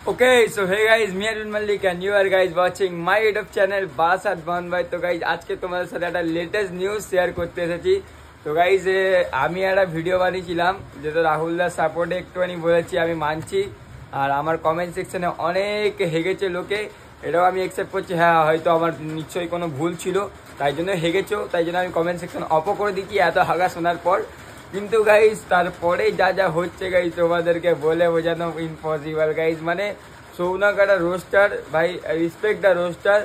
Okay, so hey guys, me Arun Malik and you are guys watching my YouTube channel Basat Ban Bhai। তো guys আজকে তোমাদের সাথে একটা latest news share করতে এসেছি। তো গাইজ আমি একটা ভিডিও বানিয়েছিলাম যেটা রাহুলদার সাপোর্টে একটুখানি বলেছি, আমি মানছি। আর আমার কমেন্ট সেকশনে অনেক হেগেছে লোকে, এটাও আমি অ্যাকসেপ্ট করছি। হ্যাঁ, হয়তো আমার নিশ্চয়ই কোনো ভুল ছিল, তাই জন্য হেগেছো, তাই জন্য আমি কমেন্ট সেকশন অফও করে দিচ্ছি এত হাগা শোনার পর। কিন্তু গাইজ তারপরে যা যা হচ্ছে গাইজ তোমাদেরকে বলে বোঝানো ইম্পসিবল গাইজ। মানে সৌনক একটা রোস্টার ভাই, রেসপেক্ট দ্য রোস্টার।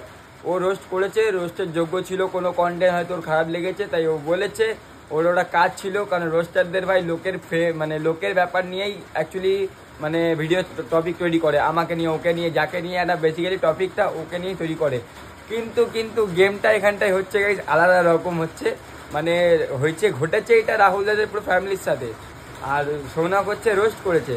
ও রোস্ট করেছে, রোস্টের যোগ্য ছিল, কোনো কন্টেন্ট হয়তো ওর খারাপ লেগেছে তাই ও বলেছে, ওর ওটা কাজ ছিল। কারণ রোস্টারদের ভাই লোকের মানে লোকের ব্যাপার নিয়েই অ্যাকচুয়ালি মানে ভিডিও টপিক তৈরি করে, আমাকে নিয়ে ওকে নিয়ে যাকে নিয়ে, একটা বেসিক্যালি টপিকটা ওকে নিয়েই তৈরি করে। কিন্তু গেমটা এখানটায় হচ্ছে গাইজ আলাদা রকম হচ্ছে। মানে ঘটেছে এটা রাহুল দাদের পুরো ফ্যামিলির সাথে। আর সৌনক হচ্ছে রোস্ট করেছে।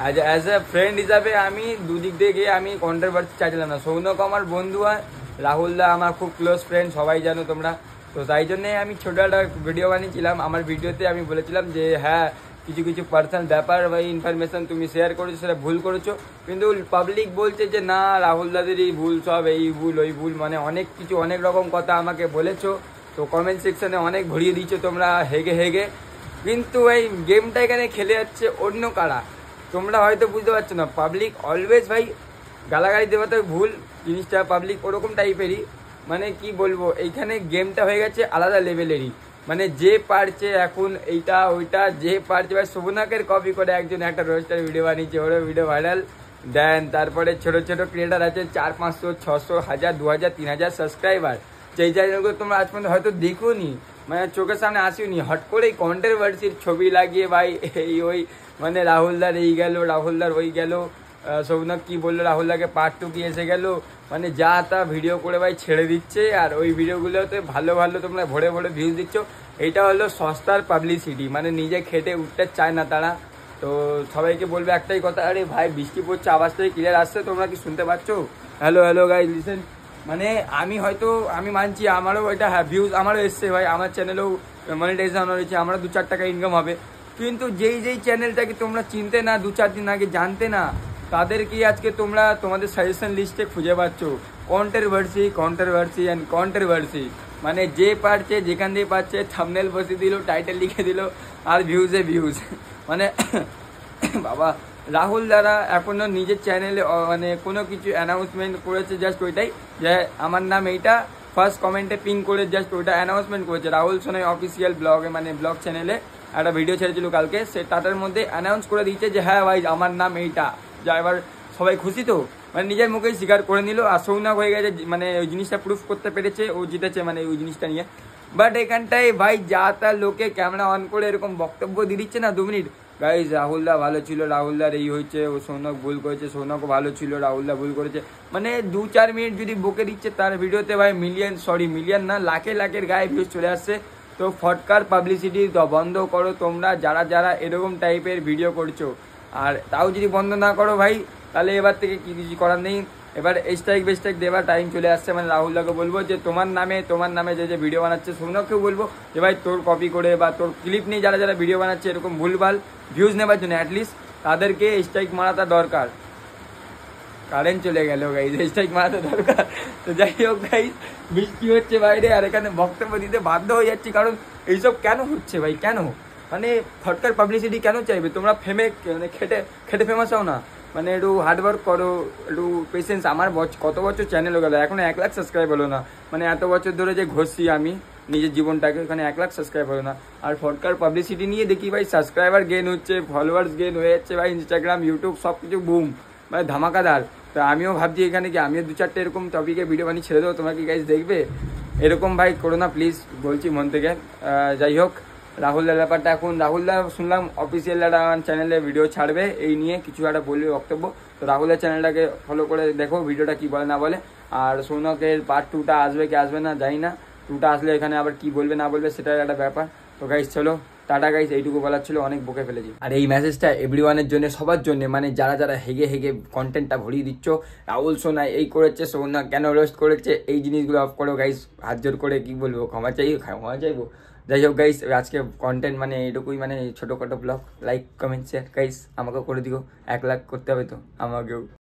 অ্যাজ এ ফ্রেন্ড হিসাবে আমি দুদিক দিয়ে গিয়ে আমি কন্ট্রোভার্সি চাইছিলাম না। সৌনক আমার বন্ধু হয়, রাহুলদা আমার খুব ক্লোজ ফ্রেন্ড, সবাই জানো তোমরা। তো তাই জন্যে আমি ছোটো একটা ভিডিও বানিয়েছিলাম। আমার ভিডিওতে আমি বলেছিলাম যে হ্যাঁ, কিছু কিছু পার্সোনাল ব্যাপার বা ইনফরমেশন তুমি শেয়ার করেছো, সেটা ভুল করেছো। কিন্তু পাবলিক বলছে যে না, রাহুল দাদেরই ভুল সব, এই ভুল ওই ভুল, মানে অনেক কিছু অনেক রকম কথা আমাকে বলেছো। তো কমেন্ট সেকশনে অনেক ভরিয়ে দিচ্ছ তোমরা হেগে। কিন্তু এই গেমটা এখানে খেলে যাচ্ছে অন্য কারা, তোমরা হয়তো বুঝতে পারছো না। পাবলিক অলওয়েজ ভাই গালাগালি দেওয়া তো ভুল জিনিসটা, পাবলিক ওরকম টাইপেরই। মানে কি বলবো, এইখানে গেমটা হয়ে গেছে আলাদা লেভেলেরই। মানে যে পারছে এখন এইটা ওইটা, যে পারছে ভাই শোভনাকের কপি করে একজন একটা রোস্টার ভিডিও বানিয়েছে, ওরও ভিডিও ভাইরাল দেন। তারপরে ছোট ছোট ক্রিয়েটার আছে 400, 500, 1000, 2000, 3000 সাবস্ক্রাইবার, যেই চ্যানেলগুলো তোমরা আজ পর্যন্ত হয়তো দেখোনি, মানে চোখের সামনে আসিওনি। হট করে এই কন্ট্রোভার্সির ছবি লাগিয়ে ভাই এই ওই, মানে রাহুলদার এই গেল, রাহুলদার ওই গেল, সৌনক কি বললো, রাহুলদাকে পার্ট 2 কি এসে গেল, মানে যা তা ভিডিও করে ভাই ছেড়ে দিচ্ছে। আর ওই ভিডিওগুলোতে ভালো ভালো তোমরা ভরে ভরে ভিউজ দিচ্ছ। এইটা হলো সস্তার পাবলিসিটি, মানে নিজে খেটে উঠতে চায় না তারা। তো সবাইকে বলবে একটাই কথা, আরে ভাই বৃষ্টি পড়ছে, আওয়াজ থেকে ক্লিয়ার আসছে, তোমরা কি শুনতে পাচ্ছ? Hello guys listen. মানে আমি মানছি আমারও এটা, হ্যাঁ ভিউজ আমারও এসছে ভাই, আমার চ্যানেলেও মনিটাইজেশন হয়েছে, আমারও 2-4 টাকা ইনকাম হবে। কিন্তু যেই চ্যানেলটাকে তোমরা চিনতে না 2-4 দিন আগে, জানতে না, তাদেরকে আজকে তোমরা তোমাদের সাজেশন লিস্টে খুঁজে পাচ্ছ। কন্ট্রোভার্সি, মানে যে পারছে যেখান দিয়ে পাচ্ছে থাম্বনেল বসিয়ে দিল, টাইটেল লিখে দিল, আর ভিউজ মানে বাবা, রাহুল দ্বারা এখনো নিজের চ্যানেলে মানে কোনো কিছু অ্যানাউন্সমেন্ট করেছে, জাস্ট ওইটাই যে আমার নাম এইটা, ফার্স্ট কমেন্টে পিন করে জাস্ট ওইটা অ্যানাউন্সমেন্ট করেছে। রাহুল সোনাই অফিসিয়াল ব্লগে, মানে ব্লগ চ্যানেলে একটা ভিডিও ছেড়েছিল কালকে, সে টাটার মধ্যে অ্যানাউন্স করে দিচ্ছে যে হ্যাঁ ভাই আমার নাম এইটা। যা এবার সবাই খুশি তো, মানে নিজের মুখেই স্বীকার করে নিল। আর সৌনক হয়ে গেছে, মানে ওই জিনিসটা প্রুফ করতে পেরেছে, ও জিতেছে মানে ওই জিনিসটা নিয়ে। বাট এখানটায় ভাই যা তা লোকে ক্যামেরা অন করে এরকম বক্তব্য দিয়ে দিচ্ছে না 2 মিনিট, গাইজ রাহুলদা ভালো ছিল, রাহুলদার এই হয়েছে, ও সৌনক ভুল করেছে, সৌনকও ভালো ছিল, রাহুলদা ভুল করেছে, মানে 2-4 মিনিট যদি বকে দিচ্ছে তার ভিডিওতে ভাই মিলিয়ন না, লাখের গায়ে ভিউজ চলে আসছে। তো ফটকার পাবলিসিটি বন্ধ করো তোমরা, যারা এরকম টাইপের ভিডিও করছো। আর তাও যদি বন্ধ না করো ভাই, তাহলে এবার থেকে কিছু করার নেই, এবার স্ট্রাইক দেওয়ার টাইম চলে আসছে। মানে রাহুলদাকে বলবো যে তোমার নামে যে ভিডিও বানাচ্ছে, সৌনককেও বলবো যে ভাই তোর কপি করে বা তোর ক্লিপ নিয়ে যারা ভিডিও বানাচ্ছে এরকম ভুলভাল ভিউজ নেবার জন্য, অ্যাটলিস্ট তাদেরকে স্ট্রাইক মারাটা দরকার। কারেন্ট চলে গেল গাইজ, স্ট্রাইক মারাতে দরকার। তো যাই হোক গাইজ, বৃষ্টি হচ্ছে বাইরে, আর এখানে বক্তব্য দিতে বাধ্য হয়ে যাচ্ছি। কারণ এইসব কেন হচ্ছে ভাই, কেন? মানে ফটকার পাবলিসিটি কেন চাইবে তোমরা? মানে খেটে ফেমাস হও না, মানে একটু হার্ডওয়ার্ক করো, একটু পেশেন্স। আমার কত বছর চ্যানেল হয়ে গেলো, এখনো 1 লাখ সাবস্ক্রাইব হলো না। মানে এত বছর ধরে যে ঘষছি আমি নিজের জীবনটাকে, ওখানে 1 লাখ সাবস্ক্রাইব হলো না। আর ফটকার পাবলিসিটি নিয়ে দেখি ভাই সাবস্ক্রাইবার গেন হচ্ছে, ফলোয়ার্স গেন হয়ে যাচ্ছে ভাই, ইনস্টাগ্রাম ইউটিউব সব কিছু বুম, মানে ধামাকাদার। তো আমিও ভাবছি এখানে কি আমিও 2-4টে এরকম টপিকে ভিডিও বানিয়ে ছেড়ে দেবো, তোমরা কি গাইজ দেখবে? এরকম ভাই করো না প্লিজ, বলছি মন থেকে। যাই হোক, রাহুলদার ব্যাপারটা, এখন রাহুলদা শুনলাম অফিসিয়াল একটা চ্যানেলে ভিডিও ছাড়বে এই নিয়ে, কিছু একটা বলবে বক্তব্য। তো রাহুলের চ্যানেলটাকে ফলো করে দেখো ভিডিওটা কি বলে না বলে। আর সৌনকের পার্ট 2টা আসবে কি আসবে না জানি না, 2টা আসলে এখানে আবার কি বলবে না বলবে সেটার একটা ব্যাপার। তো গাইজ চলো টাটা গাইজ, এইটুকু বলার ছিল, অনেক বকে ফেলেছি। আর এই মেসেজটা এভরিওয়ানের জন্য, সবার জন্য, মানে যারা হেগে কন্টেন্টটা ভরিয়ে দিচ্ছ, রাহুল সোনাই এই করেছে, সৌনক কেন রোস্ট করেছে, এই জিনিসগুলো অফ করো গাইজ, হাত জোর করে কি বলবো, ক্ষমা চাইবো। যাই হোক গাইস, আজকে কন্টেন্ট মানে এটুকুই, মানে ছোটোখাটো blog. Like comment share guys আমাকেও করে দিও, 1 লাখ করতে হবে তো আমাকেও।